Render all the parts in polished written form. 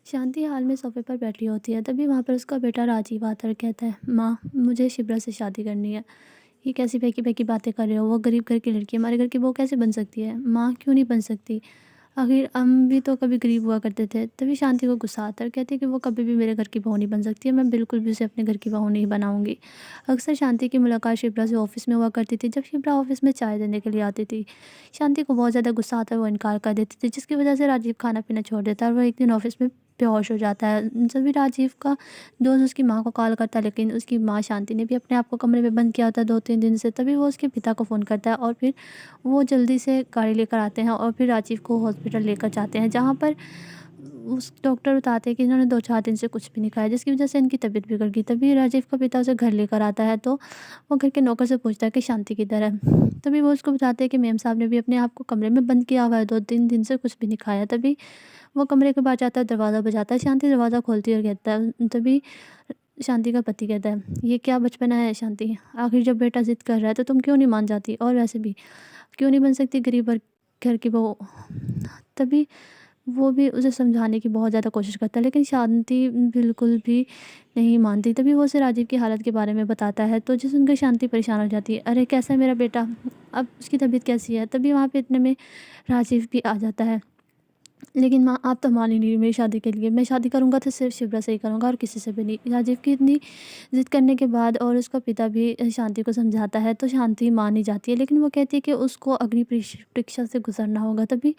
शांति हाल में सोफे पर बैठी होती है, तभी वहाँ पर उसका बेटा राजीव आता है और कहता है, माँ मुझे शिप्रा से शादी करनी है। ये कैसी फेंकी फेंकी बातें कर रहे हो, वो गरीब घर की लड़की है, हमारे घर की बहू कैसे बन सकती है? माँ क्यों नहीं बन सकती? आखिर हम भी तो कभी गरीब हुआ करते थे। तभी शांति को गुस्सा आता है और कहती है कि वो कभी भी मेरे घर की बहू नहीं बन सकती है, मैं बिल्कुल भी उसे अपने घर की बहू नहीं बनाऊंगी। अक्सर शांति की मुलाकात शिप्रा से ऑफिस में हुआ करती थी। जब शिप्रा ऑफिस में चाय देने के लिए आती थी, शांति को बहुत ज़्यादा गुस्सा आता है, वो इनकार कर देती थी, जिसकी वजह से राजीव खाना पीना छोड़ देता है और वो एक दिन ऑफिस में बेहोश हो जाता है। जब भी राजीव का दोस्त उसकी माँ को कॉल करता है, लेकिन उसकी माँ शांति ने भी अपने आप को कमरे में बंद किया होता है 2-3 दिन से। तभी वो उसके पिता को फ़ोन करता है और फिर वो जल्दी से गाड़ी लेकर आते हैं और फिर राजीव को हॉस्पिटल लेकर जाते हैं, जहाँ पर उस डॉक्टर बताते हैं कि इन्होंने 2-4 दिन से कुछ भी नहीं खाया, जिसकी वजह से इनकी तबीयत बिगड़ गई। तभी राजीव का पिता उसे घर लेकर आता है, तो वो घर के नौकर से पूछता है कि शांति किधर है? तभी वो उसको बताते हैं कि मेम साहब ने भी अपने आप को कमरे में बंद किया हुआ है, 2-3 दिन से कुछ भी नहीं खाया। तभी वो कमरे के बाहर जाता है, दरवाज़ा बजाता है, शांति दरवाज़ा खोलती है और कहता है, तभी शांति का पति कहता है, ये क्या बचपना है शांति? आखिर जब बेटा ज़िद कर रहा है तो तुम क्यों नहीं मान जाती? और वैसे भी क्यों नहीं बन सकती गरीब घर की बहू? तभी वो भी उसे समझाने की बहुत ज़्यादा कोशिश करता है, लेकिन शांति बिल्कुल भी नहीं मानती। तभी वो उसे राजीव की हालत के बारे में बताता है, तो जिसे सुनकर शांति परेशान हो जाती है। अरे कैसा है मेरा बेटा? अब उसकी तबीयत कैसी है? तभी वहाँ पे इतने में राजीव भी आ जाता है। लेकिन माँ आप तो मान ही नहीं रही मेरी शादी के लिए। मैं शादी करूँगा तो सिर्फ़ शिप्रा से ही करूँगा और किसी से भी नहीं। राजीव की इतनी ज़िद करने के बाद और उसका पिता भी शांति को समझाता है, तो शांति मान ही जाती है। लेकिन वो कहती है कि उसको अग्नि परीक्षा से गुज़रना होगा। तभी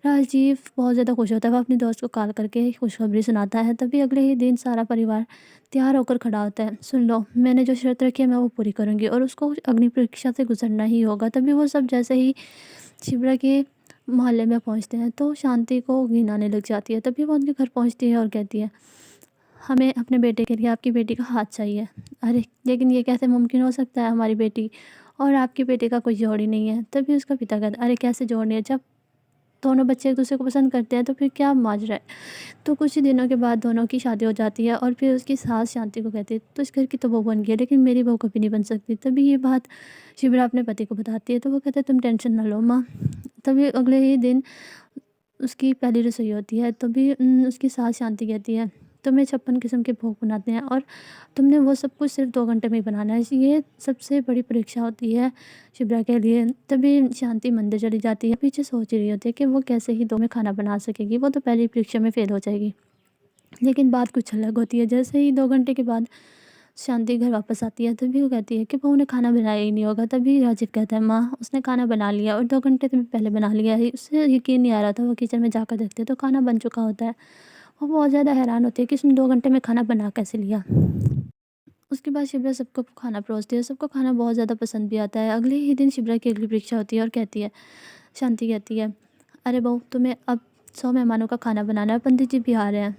राजीव बहुत ज़्यादा खुश होता है, वो अपने दोस्त को कॉल करके खुशखबरी सुनाता है। तभी अगले ही दिन सारा परिवार तैयार होकर खड़ा होता है। सुन लो, मैंने जो शर्त रखी है मैं वो पूरी करूँगी और उसको अग्नि परीक्षा से गुज़रना ही होगा। तभी वो सब जैसे ही शिप्रा के मोहल्ले में पहुँचते हैं, तो शांति को घिन आने लग जाती है। तभी वो उनके घर पहुँचती है और कहती है, हमें अपने बेटे के लिए आपकी बेटी का हाथ चाहिए। अरे! लेकिन ये कैसे मुमकिन हो सकता है, हमारी बेटी और आपके बेटे का कोई जोड़ ही नहीं है। तभी उसका पिता कहता है, अरे कैसे जोड़ नहीं है? जब दोनों बच्चे एक-दूसरे को पसंद करते हैं तो फिर क्या माजरा है? तो कुछ ही दिनों के बाद दोनों की शादी हो जाती है और फिर उसकी सास शांति को कहती है, तो इस घर की तो बहू बन गई है, लेकिन मेरी बहू कभी नहीं बन सकती। तभी ये बात शिप्रा अपने पति को बताती है, तो वो कहता है, तुम टेंशन ना लो माँ। तभी अगले ही दिन उसकी पहली रसोई होती है, तभी उसकी सास शांति कहती है, तुम्हें 56 किस्म के भोग बनाते हैं और तुमने वो सब कुछ सिर्फ़ 2 घंटे में ही बनाना है। ये सबसे बड़ी परीक्षा होती है शिप्रा के लिए। तभी शांति मंदिर चली जाती है, पीछे सोच रही होती है कि वो कैसे ही 2 में खाना बना सकेगी, वो तो पहली परीक्षा में फ़ेल हो जाएगी। लेकिन बात कुछ अलग होती है, जैसे ही 2 घंटे के बाद शांति घर वापस आती है, तभी वो कहती है कि बहू ने खाना बनाया ही नहीं होगा। तभी राजीव कहता है, माँ उसने खाना बना लिया और 2 घंटे से पहले बना लिया है। उसे यकीन नहीं आ रहा था, वो किचन में जाकर देखती है तो खाना बन चुका होता है। वो बहुत ज़्यादा हैरान होती है कि इसने 2 घंटे में खाना बना कैसे लिया। उसके बाद शिप्रा सबको खाना परोसती है, सबको खाना बहुत ज़्यादा पसंद भी आता है। अगले ही दिन शिप्रा की अगली परीक्षा होती है और कहती है, शांति कहती है, अरे बहू तुम्हें अब 100 मेहमानों का खाना बनाना है, पंडित जी भी आ रहे हैं।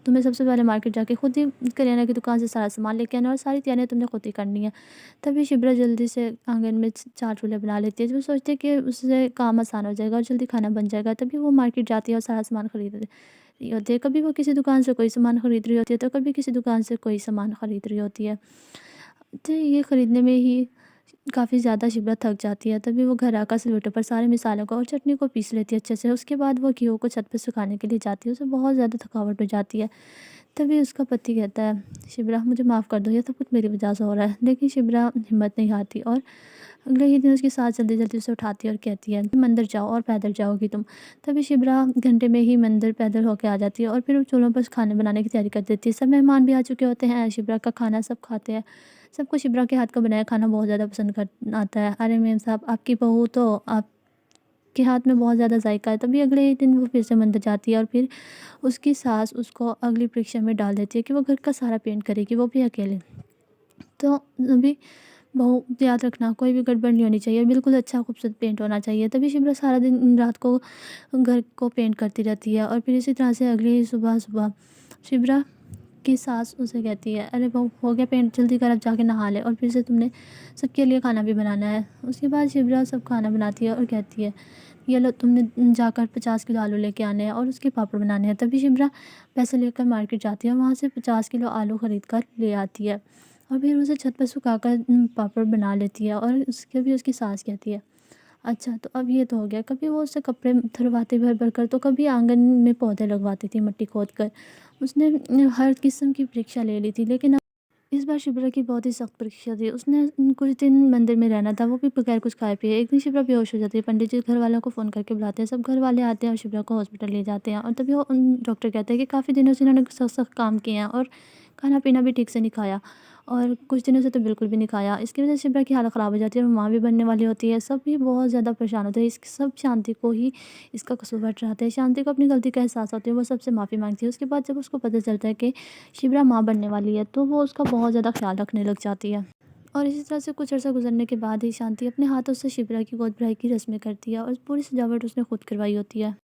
तुम्हें सबसे पहले मार्केट जाके खुद ही करियाना की दुकान से सारा सामान लेके आना है और सारी तैयारियाँ तुमने खुद ही करनी है। तभी शिप्रा जल्दी से आंगन में 4 चूल्हे बना लेती है, जो सोचती है कि उससे काम आसान हो जाएगा और जल्दी खाना बन जाएगा। तभी वो मार्केट जाती है और सारा सामान खरीद रही होती है। कभी वो किसी दुकान से कोई सामान खरीद रही होती है, तो कभी किसी दुकान से कोई सामान खरीद रही होती है। तो ये खरीदने में ही काफ़ी ज़्यादा शिप्रा थक जाती है। तभी वो घर आकर सिलबट्टे पर सारे मसालों को और चटनी को पीस लेती है अच्छे से। उसके बाद वो घी को छत पे सुखाने के लिए जाती है। उसे बहुत ज़्यादा थकावट हो जाती है। तभी उसका पति कहता है, शिप्रा मुझे माफ़ कर दो, ये सब कुछ मेरी वजह से हो रहा है। लेकिन शिप्रा हिम्मत नहीं हारती और अगले ही दिन उसकी सास जल्दी-जल्दी उसे उठाती है और कहती है, मंदिर जाओ और पैदल जाओगी तुम। तभी शिप्रा घंटे में ही मंदिर पैदल होके आ जाती है और फिर वो चूल्हों पर खाना बनाने की तैयारी कर देती है। सब मेहमान भी आ चुके होते हैं, शिप्रा का खाना सब खाते हैं। सबको शिप्रा के हाथ का बनाया खाना बहुत ज़्यादा पसंद कर आता है। अरे मेम साहब आपकी बहू तो आपके हाथ में बहुत ज़्यादा ज़ायका है। तभी अगले ही दिन वो फिर से मंदिर जाती है और फिर उसकी सास उसको अगली परीक्षा में डाल देती है कि वो घर का सारा पेंट करेगी, वो भी अकेले। तो अभी बहू याद रखना कोई भी गड़बड़ नहीं होनी चाहिए, बिल्कुल अच्छा खूबसूरत पेंट होना चाहिए। तभी शिप्रा सारा दिन रात को घर को पेंट करती रहती है और फिर इसी तरह से अगली ही सुबह शिप्रा की सास उसे कहती है, अरे बहू हो गया पेंट, जल्दी कर अब जाके नहा ले और फिर से तुमने सबके लिए खाना भी बनाना है। उसके बाद शिप्रा सब खाना बनाती है और कहती है, ये लो तुमने जाकर 50 किलो आलू लेके आने हैं और उसके पापड़ बनाने हैं। तभी शिप्रा पैसे लेकर मार्केट जाती है और वहाँ से 50 किलो आलू खरीद कर ले आती है और फिर उसे छत पर सुखाकर पापड़ बना लेती है और उसके भी उसकी सास कहती है, अच्छा, तो अब ये तो हो गया, कभी वो उससे कपड़े धुलवाती भर-भर कर, तो कभी आँगन में पौधे लगवाती थी मिट्टी खोद कर। उसने हर किस्म की परीक्षा ले ली थी, लेकिन अब इस बार शिप्रा की बहुत ही सख्त परीक्षा थी। उसने कुछ दिन मंदिर में रहना था, वो भी बगैर कुछ खाए-पिए। एक दिन शिप्रा बेहोश हो जाती है, पंडित जी घरवालों को फ़ोन करके बुलाते हैं, सब घरवाले आते हैं और शिप्रा को हॉस्पिटल ले जाते हैं, और तभी वो डॉक्टर कहते हैं कि काफ़ी दिनों से इन्होंने सख्त-सख्त काम किए हैं और खाना-पीना भी ठीक से नहीं खाया, और कुछ दिनों से तो बिल्कुल भी नहीं खाया। इसकी वजह से शिप्रा की हालत ख़राब हो जाती है और माँ भी बनने वाली होती है। सब भी बहुत ज़्यादा परेशान होते हैं। इस सब शांति को ही इसका कसूर ठहराते हैं। शांति को अपनी गलती का एहसास होता है, वो सबसे माफ़ी माँगती है। उसके बाद जब उसको पता चलता है कि शिप्रा माँ बनने वाली है, तो वो उसका बहुत ज़्यादा ख़्याल रखने लग जाती है। और इसी तरह से कुछ अर्सा गुज़रने के बाद ही शांति अपने हाथों से शिप्रा की गोद भराई की रस्में करती है, और पूरी सजावट उसने खुद करवाई होती है।